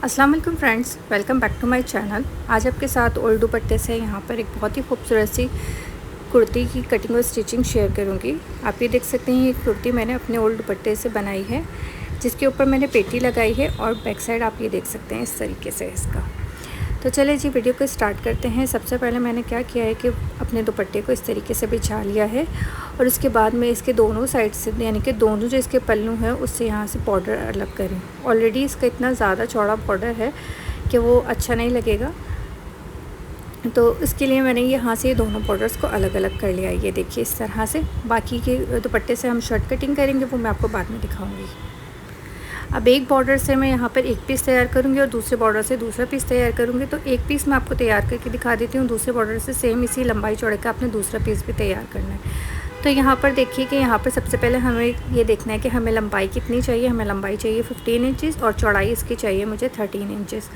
अस्सलाम वालेकुम friends, welcome back to my channel. आज आपके साथ ओल्ड दुपट्टे से यहाँ पर एक बहुत ही खूबसूरत सी कुर्ती की कटिंग और स्टिचिंग शेयर करूँगी। आप ये देख सकते हैं, ये कुर्ती मैंने अपने ओल्ड दुपट्टे से बनाई है, जिसके ऊपर मैंने पेटी लगाई है और बैक साइड आप ये देख सकते हैं इस तरीके से इसका। तो चलिए जी वीडियो को स्टार्ट करते हैं। सबसे पहले मैंने क्या किया है कि अपने दुपट्टे को इस तरीके से बिछा लिया है और उसके बाद में इसके दोनों साइड से यानी कि दोनों जो इसके पल्लू हैं उससे यहाँ से बॉर्डर अलग करें। ऑलरेडी इसका इतना ज़्यादा चौड़ा बॉर्डर है कि वो अच्छा नहीं लगेगा, तो इसके लिए मैंने यहाँ से ये दोनों बॉर्डर्स को अलग अलग कर लिया। ये देखिए इस तरह से। बाकी के दुपट्टे से हम शर्ट कटिंग करेंगे, वो मैं आपको बाद में दिखाऊँगी। अब एक बॉर्डर से मैं यहाँ पर एक पीस तैयार करूँगी और दूसरे बॉर्डर से दूसरा पीस तैयार करूँगी। तो एक पीस मैं आपको तैयार करके दिखा देती हूँ, दूसरे बॉर्डर से सेम इसी लंबाई चौड़े का आपने दूसरा पीस भी तैयार करना है। तो यहाँ पर देखिए कि यहाँ पर सबसे पहले हमें ये देखना है कि हमें लंबाई कितनी चाहिए। हमें लंबाई चाहिए 15 इंचज़ और चौड़ाई इसकी चाहिए मुझे 13 इंचज़।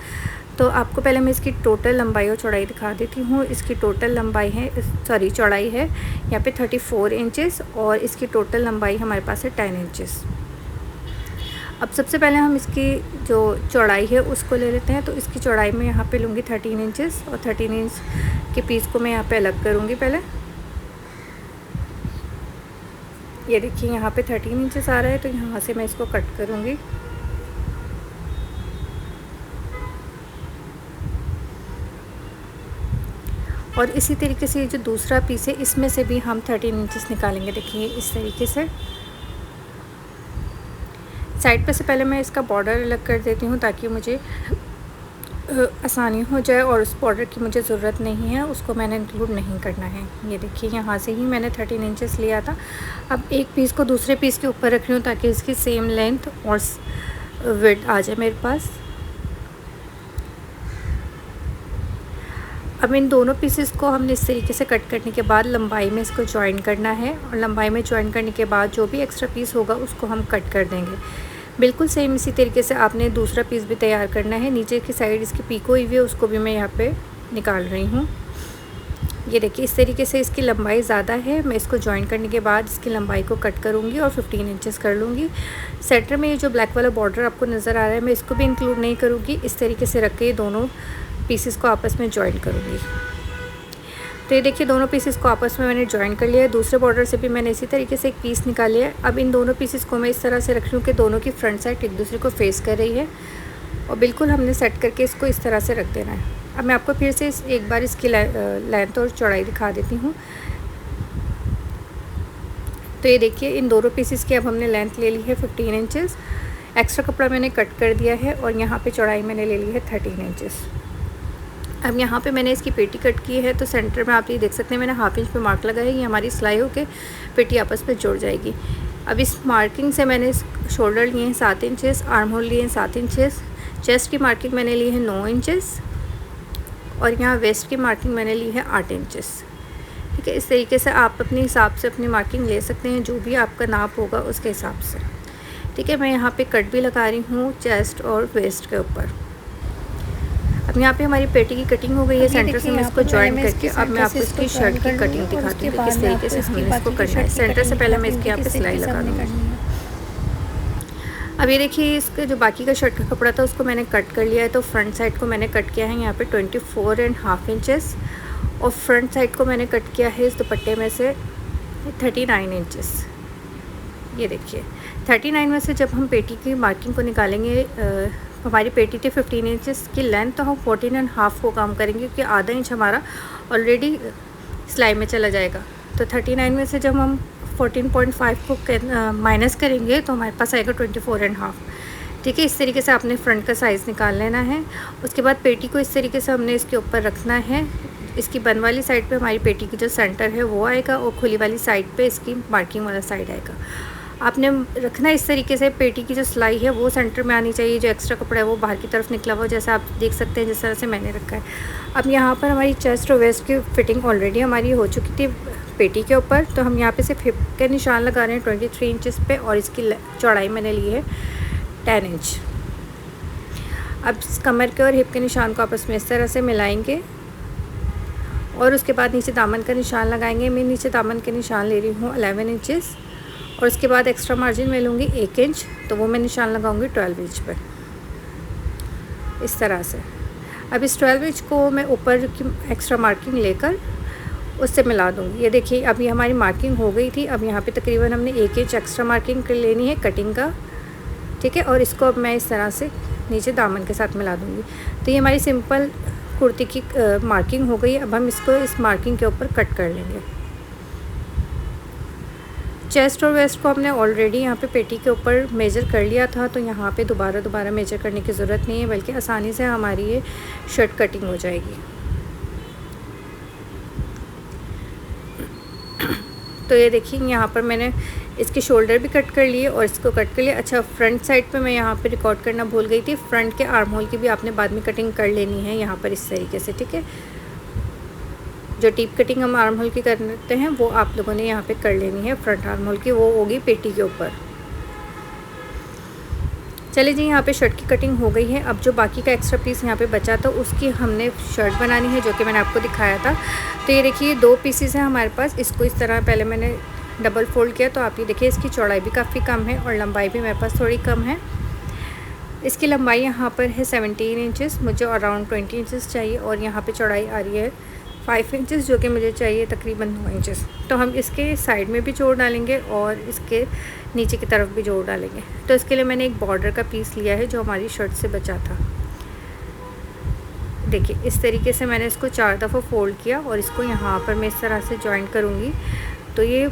तो आपको पहले मैं इसकी टोटल लंबाई और चौड़ाई दिखा देती हूँ। इसकी टोटल लंबाई है चौड़ाई है यहाँ पे 34 इंचज़ और इसकी टोटल लंबाई हमारे पास है 10 इंचज़। अब सबसे पहले हम इसकी जो चौड़ाई है उसको ले लेते हैं। तो इसकी चौड़ाई में यहाँ पे लूँगी 13 इंचज़ और 13 इंच के पीस को मैं यहाँ पे अलग करूँगी। पहले ये देखिए यहाँ पे 13 इंचज़ आ रहा है, तो यहाँ से मैं इसको कट करूँगी। और इसी तरीके से जो दूसरा पीस है इसमें से भी हम 13 इंचज़ निकालेंगे। देखिए इस तरीके से साइड पे से पहले मैं इसका बॉर्डर अलग कर देती हूँ ताकि मुझे आसानी हो जाए और उस बॉर्डर की मुझे ज़रूरत नहीं है, उसको मैंने इंक्लूड नहीं करना है। ये देखिए यहाँ से ही मैंने 13 इंचज़ लिया था। अब एक पीस को दूसरे पीस के ऊपर रख रही हूँ ताकि इसकी सेम लेंथ और विड्थ आ जाए मेरे पास। अब इन दोनों पीसेस को हमने इस तरीके से कट करने के बाद लंबाई में इसको जॉइन करना है और लंबाई में जॉइन करने के बाद जो भी एक्स्ट्रा पीस होगा उसको हम कट कर देंगे। बिल्कुल सेम इसी तरीके से आपने दूसरा पीस भी तैयार करना है। नीचे की साइड इसकी पीको हुई है उसको भी मैं यहाँ पे निकाल रही हूँ। ये देखिए इस तरीके से इसकी लंबाई ज़्यादा है, मैं इसको जॉइन करने के बाद इसकी लंबाई को कट करूँगी और 15 इंचज़ कर लूँगी। सेंटर में ये जो ब्लैक वाला बॉर्डर आपको नज़र आ रहा है मैं इसको भी इंक्लूड नहीं करूँगी। इस तरीके से रख के दोनों पीसेस को आपस में जॉइन करूँगी। तो ये देखिए दोनों पीसेस को आपस में मैंने जॉइन कर लिया है। दूसरे बॉर्डर से भी मैंने इसी तरीके से एक पीस निकाल लिया है। अब इन दोनों पीसेस को मैं इस तरह से रख रही हूँ कि दोनों की फ्रंट साइड एक दूसरे को फेस कर रही है और बिल्कुल हमने सेट करके इसको इस तरह से रख देना है। अब मैं आपको फिर से एक बार इसकी लेंथ और चौड़ाई दिखा देती हूँ। तो ये देखिए इन दोनों पीसेस की अब हमने लेंथ ले ली है 15 इंचज़। एक्स्ट्रा कपड़ा मैंने कट कर दिया है और यहाँ पे चौड़ाई मैंने ले ली है 13 इंचज़। अब यहाँ पे मैंने इसकी पेटी कट की है, तो सेंटर में आप ये देख सकते हैं मैंने हाफ इंच पे मार्क लगाया है। ये हमारी सिलाई होके पेटी आपस में जुड़ जाएगी। अब इस मार्किंग से मैंने शोल्डर लिए हैं 7 इंचज़, आर्म होल लिए हैं 7 इंचज़, चेस्ट की मार्किंग मैंने ली है 9 इंचज़ और यहाँ वेस्ट की मार्किंग मैंने ली है 8 इंचज़। ठीक है, इस तरीके से आप अपने हिसाब से अपनी मार्किंग ले सकते हैं, जो भी आपका नाप होगा उसके हिसाब से। ठीक है, मैं यहाँ पे कट भी लगा रही हूँ चेस्ट और वेस्ट के ऊपर। अब यहाँ पे हमारी पेटी की कटिंग हो गई है। सेंटर से मैं इसको जॉइन करके अब मैं आपको इसकी शर्ट की कटिंग दिखाती हूँ कि किस तरीके से हमने इसको करना है। सेंटर से पहले मैं इसके यहाँ पे सिलाई लगा दूँगी। अब ये देखिए इसका जो बाकी का शर्ट का कपड़ा था उसको मैंने कट कर लिया है। तो फ्रंट साइड को मैंने कट किया है यहाँ पे 24.5 इंचज़ और फ्रंट साइड को मैंने कट किया है इस दुपट्टे में से 39 इंचज़। ये देखिए 39 में से जब हम पेटी की मार्किंग को निकालेंगे, हमारी पेटी थी 15 इंचज़ की लेंथ, तो हम 14.5 को काम करेंगे क्योंकि आधा इंच हमारा ऑलरेडी सिलाई में चला जाएगा। तो 39 में से जब हम 14.5 को माइनस करेंगे तो हमारे पास आएगा 24.5। ठीक है, इस तरीके से आपने फ्रंट का साइज़ निकाल लेना है। उसके बाद पेटी को इस तरीके से हमने इसके ऊपर रखना है। इसकी बंद वाली साइड पे हमारी पेटी की जो सेंटर है वो आएगा और खुली वाली साइड पे इसकी मार्किंग वाला साइड आएगा। आपने रखना इस तरीके से, पेटी की जो सिलाई है वो सेंटर में आनी चाहिए, जो एक्स्ट्रा कपड़ा है वो बाहर की तरफ निकला हुआ, जैसा आप देख सकते हैं जिस तरह से मैंने रखा है। अब यहाँ पर हमारी चेस्ट और वेस्ट की फिटिंग ऑलरेडी हमारी हो चुकी थी पेटी के ऊपर, तो हम यहाँ पे सिर्फ हिप के निशान लगा रहे हैं 23 इंचज़ पे और इसकी चौड़ाई मैंने ली है 10 इंच। अब कमर के और हिप के निशान को आपस में इस तरह से मिलाएंगे और उसके बाद नीचे दामन का निशान लगाएंगे। मैं नीचे दामन के निशान ले रही हूँ 11 इंचज़ और उसके बाद एक्स्ट्रा मार्जिन मैं लूँगी 1 इंच, तो वो मैं निशान लगाऊंगी 12 इंच पर। इस तरह से। अब इस 12 इंच को मैं ऊपर की एक्स्ट्रा मार्किंग लेकर उससे मिला दूँगी। ये देखिए अभी हमारी मार्किंग हो गई थी। अब यहाँ पे तकरीबन हमने 1 इंच एक्स्ट्रा मार्किंग कर लेनी है कटिंग का, ठीक है। और इसको अब मैं इस तरह से नीचे दामन के साथ मिला दूँगी। तो ये हमारी सिंपल कुर्ती की मार्किंग हो गई है। अब हम इसको इस मार्किंग के ऊपर कट कर लेंगे। चेस्ट और वेस्ट को हमने ऑलरेडी यहाँ पे पेटी के ऊपर मेज़र कर लिया था, तो यहाँ पे दोबारा मेज़र करने की ज़रूरत नहीं है, बल्कि आसानी से हमारी ये शर्ट कटिंग हो जाएगी। तो ये देखिए यहाँ पर मैंने इसके शोल्डर भी कट कर लिए और इसको कट कर लिया। अच्छा, फ्रंट साइड पे मैं यहाँ पे रिकॉर्ड करना भूल गई थी। फ्रंट के आर्म होल की भी आपने बाद में कटिंग कर लेनी है यहाँ पर इस तरीके से, ठीक है। जो टीप कटिंग हम आर्म होल की करते हैं वो आप लोगों ने यहाँ पे कर लेनी है। फ्रंट आर्म होल की वो होगी पेटी के ऊपर। चलिए जी, यहाँ पे शर्ट की कटिंग हो गई है। अब जो बाकी का एक्स्ट्रा पीस यहाँ पे बचा था उसकी हमने शर्ट बनानी है, जो कि मैंने आपको दिखाया था। तो ये देखिए 2 पीसेस हैं हमारे पास। इसको इस तरह पहले मैंने डबल फोल्ड किया, तो आप ये देखिए इसकी चौड़ाई भी काफ़ी कम है और लंबाई भी मेरे पास थोड़ी कम है। इसकी लंबाई यहाँ पर है 17 इंचेस, मुझे अराउंड 20 इंचेस चाहिए। और यहाँ पे चौड़ाई आ रही है 5 इंचेस, जो कि मुझे चाहिए तकरीबन 9 इंचेस। तो हम इसके साइड में भी जोड़ डालेंगे और इसके नीचे की तरफ भी जोड़ डालेंगे। तो इसके लिए मैंने एक बॉर्डर का पीस लिया है जो हमारी शर्ट से बचा था। देखिए इस तरीके से मैंने इसको 4 दफ़ा फोल्ड किया और इसको यहाँ पर मैं इस तरह से जॉइंट करूँगी, तो ये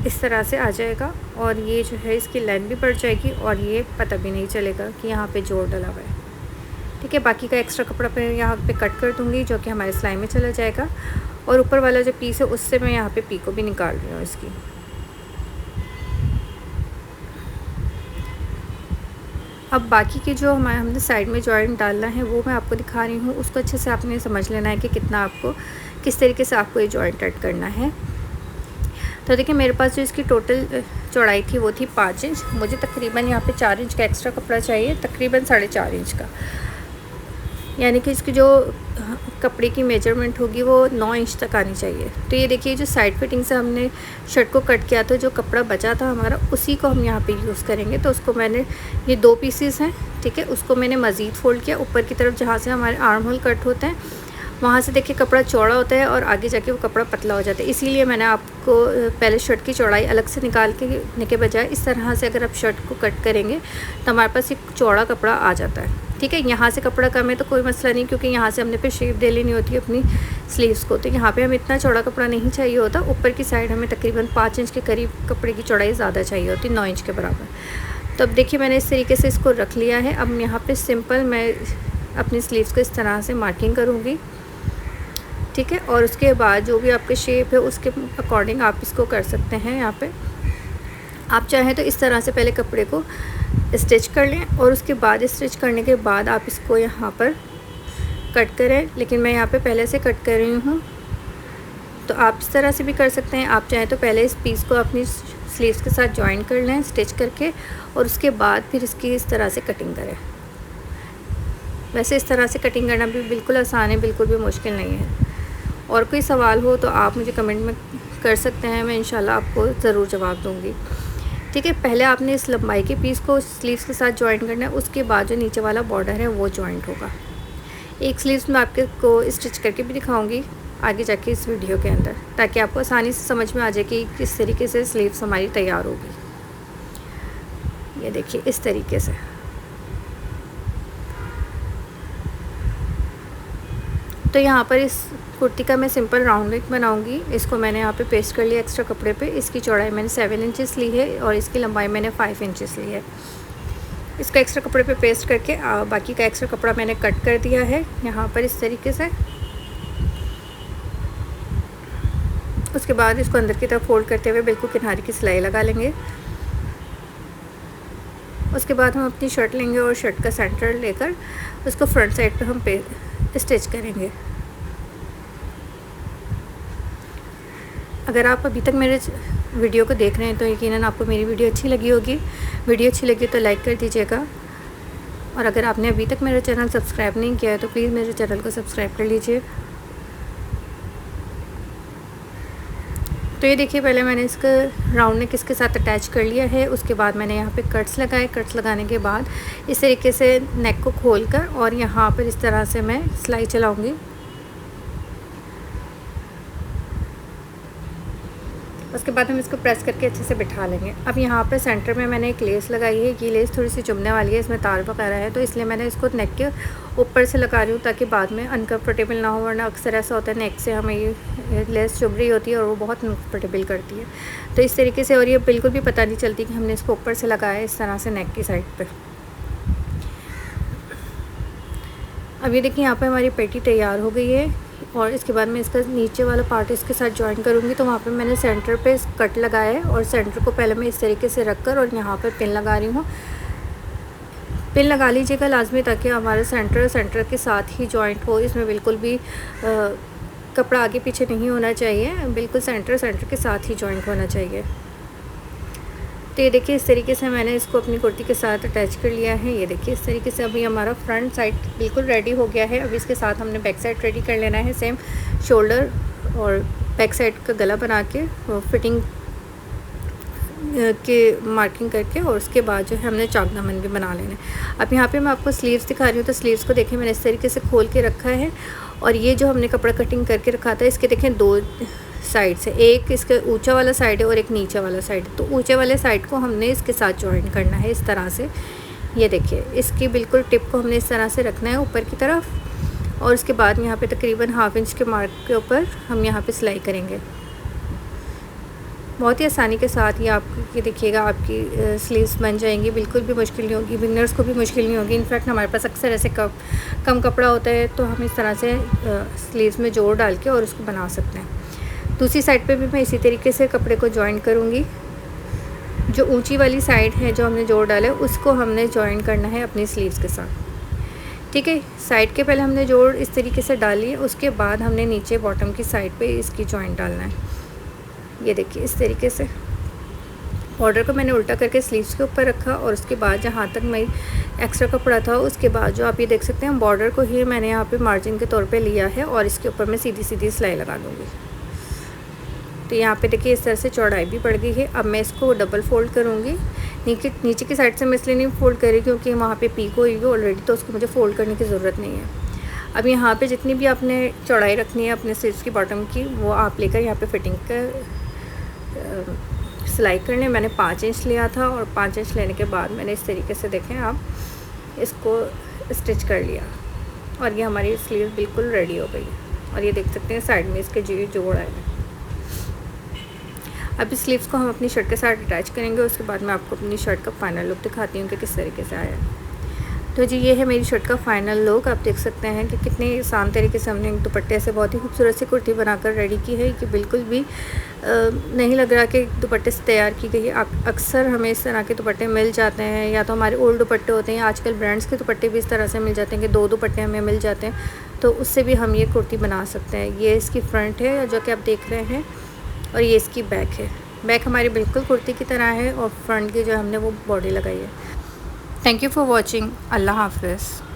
इस तरह से आ जाएगा। और ये जो है इसकी लेंथ भी बढ़ जाएगी और ये पता भी नहीं चलेगा कि यहाँ पे जोड़ डला हुआ है, ठीक है। बाकी का एक्स्ट्रा कपड़ा मैं यहाँ पे कट कर दूँगी, जो कि हमारे सिलाई में चला जाएगा। और ऊपर वाला जो पीस है उससे मैं यहाँ पे पीको भी निकाल रही हूँ इसकी। अब बाकी के जो हमने साइड में जॉइंट डालना है वो मैं आपको दिखा रही हूँ। उसको अच्छे से आपने समझ लेना है कि कितना आपको, किस तरीके से आपको ये जॉइंट ऐड करना है। तो देखिए मेरे पास जो इसकी टोटल चौड़ाई थी वो थी 5 इंच। मुझे तकरीबन यहाँ पे 4 इंच का एक्स्ट्रा कपड़ा चाहिए, तकरीबन 4.5 इंच का, यानी कि इसकी जो कपड़े की मेजरमेंट होगी वो 9 इंच तक आनी चाहिए। तो ये देखिए जो साइड फिटिंग से हमने शर्ट को कट किया था, जो कपड़ा बचा था हमारा, उसी को हम यहाँ पे यूज़ करेंगे। तो उसको मैंने, ये 2 पीसेस हैं, ठीक है, उसको मैंने मज़ीद फ़ोल्ड किया ऊपर की तरफ, जहाँ से हमारे आर्म होल कट होते हैं वहाँ से देखिए कपड़ा चौड़ा होता है और आगे जाके वो कपड़ा पतला हो जाता है। इसीलिए मैंने आपको पहले शर्ट की चौड़ाई अलग से निकालने के बजाय इस तरह से अगर आप शर्ट को कट करेंगे तो हमारे पास एक चौड़ा कपड़ा आ जाता है, ठीक है। यहाँ से कपड़ा कम है तो कोई मसला नहीं, क्योंकि यहाँ से हमने फिर शेप दे लेनी होती है अपनी स्लीव्स को। तो यहाँ पे हमें इतना चौड़ा कपड़ा नहीं चाहिए होता। ऊपर की साइड हमें तकरीबन 5 इंच के करीब कपड़े की चौड़ाई ज़्यादा चाहिए होती, 9 इंच के बराबर। तो अब देखिए मैंने इस तरीके से इसको रख लिया है। अब यहाँ पर सिंपल मैं अपनी स्लीव्स को इस तरह से मार्किंग करूँगी, ठीक है। और उसके बाद जो भी आपके शेप है उसके अकॉर्डिंग आप इसको कर सकते हैं। यहाँ पे आप चाहें तो इस तरह से पहले कपड़े को स्टिच कर लें और उसके बाद स्टिच करने के बाद आप इसको यहाँ पर कट करें, लेकिन मैं यहाँ पे पहले से कट कर रही हूँ। तो आप इस तरह से भी कर सकते हैं। आप चाहें तो पहले इस पीस को अपनी स्लीव्स के साथ जॉइन कर लें स्टिच करके, और उसके बाद फिर इसकी इस तरह से कटिंग करें। वैसे इस तरह से कटिंग करना भी बिल्कुल आसान है, बिल्कुल भी मुश्किल नहीं है। और कोई सवाल हो तो आप मुझे कमेंट में कर सकते हैं, मैं इंशाल्लाह आपको ज़रूर जवाब दूंगी, ठीक है। पहले आपने इस लंबाई के पीस को स्लीव्स के साथ जॉइन करना है, उसके बाद जो नीचे वाला बॉर्डर है वो जॉइंट होगा। एक स्लीव्स में आपको स्टिच करके भी दिखाऊंगी आगे जाके इस वीडियो के अंदर, ताकि आपको आसानी से समझ में आ जाए कि किस तरीके से स्लीव्स हमारी तैयार होगी। ये देखिए इस तरीके से। तो यहाँ पर इस कुर्ती का मैं सिंपल राउंड नेक बनाऊंगी। इसको मैंने यहाँ पे पेस्ट कर लिया एक्स्ट्रा कपड़े पे। इसकी चौड़ाई मैंने 7 इंचेस ली है और इसकी लंबाई मैंने 5 इंचेस ली है। इसको एक्स्ट्रा कपड़े पे पेस्ट करके बाकी का एक्स्ट्रा कपड़ा मैंने कट कर दिया है यहाँ पर इस तरीके से। उसके बाद इसको अंदर की तरफ फोल्ड करते हुए बिल्कुल किनारे की सिलाई लगा लेंगे। उसके बाद हम अपनी शर्ट लेंगे और शर्ट का सेंटर लेकर उसको फ्रंट साइड पे हम स्टिच करेंगे। अगर आप अभी तक मेरे वीडियो को देख रहे हैं तो यकीनन आपको मेरी वीडियो अच्छी लगी होगी। वीडियो अच्छी लगी तो लाइक कर दीजिएगा, और अगर आपने अभी तक मेरा चैनल सब्सक्राइब नहीं किया है तो प्लीज़ मेरे चैनल को सब्सक्राइब कर लीजिए। तो ये देखिए पहले मैंने इसका राउंड नेक इसके साथ अटैच कर लिया है। उसके बाद मैंने यहाँ पे कट्स लगाए। कट्स लगाने के बाद इस तरीके से नेक को खोलकर और यहाँ पर इस तरह से मैं सिलाई चलाऊँगी। उसके बाद हम इसको प्रेस करके अच्छे से बिठा लेंगे। अब यहाँ पर सेंटर में मैंने एक लेस लगाई है। ये लेस थोड़ी सी चुभने वाली है, इसमें तार वगैरह है, तो इसलिए मैंने इसको नेक के ऊपर से लगा रही हूँ ताकि बाद में अनकम्फर्टेबल ना हो, वरना अक्सर ऐसा होता है नेक से हमें ये लेस चुभ रही होती है और वो बहुत अनकम्फर्टेबल करती है। तो इस तरीके से, और ये बिल्कुल भी पता नहीं चलती कि हमने इसको ऊपर से लगाया है इस तरह से नेक की साइड पर। अब ये देखिए यहाँ पर हमारी पेटी तैयार हो गई है और इसके बाद मैं इसका नीचे वाला पार्ट इसके साथ जॉइन करूँगी। तो वहाँ पे मैंने सेंटर पे कट लगाया है और सेंटर को पहले मैं इस तरीके से रखकर और यहाँ पर पिन लगा रही हूँ। पिन लगा लीजिएगा लाजमी, ताकि हमारा सेंटर के साथ ही जॉइंट हो। इसमें बिल्कुल भी कपड़ा आगे पीछे नहीं होना चाहिए, बिल्कुल सेंटर के साथ ही जॉइंट होना चाहिए। तो ये देखिए इस तरीके से मैंने इसको अपनी कुर्ती के साथ अटैच कर लिया है। ये देखिए इस तरीके से अभी हमारा फ्रंट साइड बिल्कुल रेडी हो गया है। अभी इसके साथ हमने बैक साइड रेडी कर लेना है। सेम शोल्डर और बैक साइड का गला बना के फिटिंग के मार्किंग करके और उसके बाद जो है हमने चौक दामन भी बना लेना है। अब यहाँ पे मैं आपको स्लीव्स दिखा रही हूँ। तो स्लीव्स को देखें मैंने इस तरीके से खोल के रखा है और ये जो हमने कपड़ा कटिंग करके रखा था इसके देखें दो साइड से, एक इसका ऊंचा वाला साइड है और एक नीचा वाला साइड है। तो ऊंचे वाले साइड को हमने इसके साथ जॉइन करना है इस तरह से। ये देखिए इसकी बिल्कुल टिप को हमने इस तरह से रखना है ऊपर की तरफ और उसके बाद यहाँ पे तकरीबन ½ इंच के मार्क के ऊपर हम यहाँ पे सिलाई करेंगे। बहुत ही आसानी के साथ ये आपकी देखिएगा आपकी स्लीव्स बन जाएंगी, बिल्कुल भी मुश्किल नहीं होगी, बिगनर्स को भी मुश्किल नहीं होगी। इनफैक्ट हमारे पास अक्सर ऐसे कम कपड़ा होता है तो हम इस तरह से स्लीव्स में जोड़ डाल के और उसको बना सकते हैं। दूसरी साइड पे भी मैं इसी तरीके से कपड़े को जॉइन करूँगी। जो ऊंची वाली साइड है जो हमने जोड़ डाला है उसको हमने जॉइन करना है अपनी स्लीव्स के साथ। ठीक है, साइड के पहले हमने जोड़ इस तरीके से डाली है, उसके बाद हमने नीचे बॉटम की साइड पे इसकी जॉइंट डालना है। ये देखिए इस तरीके से बॉर्डर को मैंने उल्टा करके स्लीव्स के ऊपर रखा और उसके बाद जहाँ तक मैं एक्स्ट्रा कपड़ा था उसके बाद जो आप ये देख सकते हैं बॉर्डर को ही मैंने यहाँ पे मार्जिन के तौर पे लिया है और इसके ऊपर मैं सीधी सिलाई लगा दूँगी। तो यहाँ पे देखिए इस तरह से चौड़ाई भी बढ़ गई है। अब मैं इसको डबल फोल्ड करूँगी। नीचे की साइड से मैं इसलिए नहीं फोल्ड करी क्योंकि वहाँ पे पीक हुई है ऑलरेडी, तो उसको मुझे फ़ोल्ड करने की ज़रूरत नहीं है। अब यहाँ पे जितनी भी आपने चौड़ाई रखनी है अपने स्लीव्स की बॉटम की वो आप लेकर यहाँ पे फिटिंग का सिलाई करने। मैंने 5 इंच लिया था और 5 इंच लेने के बाद मैंने इस तरीके से देखें आप इसको स्टिच कर लिया और ये हमारी स्लीव बिल्कुल रेडी हो गई है। और ये देख सकते हैं साइड में इसके जोड़ आए हैं। अब इस स्लीव्स को हम अपनी शर्ट के साथ अटैच करेंगे। उसके बाद मैं आपको अपनी शर्ट का फाइनल लुक दिखाती हूँ कि किस तरीके से आया है। तो जी ये है मेरी शर्ट का फ़ाइनल लुक। आप देख सकते हैं कि कितने आसान तरीके से हमने एक दुपट्टे से बहुत ही खूबसूरत सी कुर्ती बनाकर रेडी की है कि बिल्कुल भी नहीं लग रहा कि दुपट्टे से तैयार की गई है। अक्सर हमें इस तरह के दुपट्टे मिल जाते हैं, या तो हमारे ओल्ड दुपट्टे होते हैं, आजकल ब्रांड्स के दुपट्टे भी इस तरह से मिल जाते हैं कि 2 दुपट्टे हमें मिल जाते हैं, तो उससे भी हम ये कुर्ती बना सकते हैं। ये इसकी फ्रंट है जो कि आप देख रहे हैं और ये इसकी बैक है। बैक हमारी बिल्कुल कुर्ती की तरह है और फ्रंट की जो हमने वो बॉडी लगाई है। Thank you for watching. अल्लाह हाफ़िज़।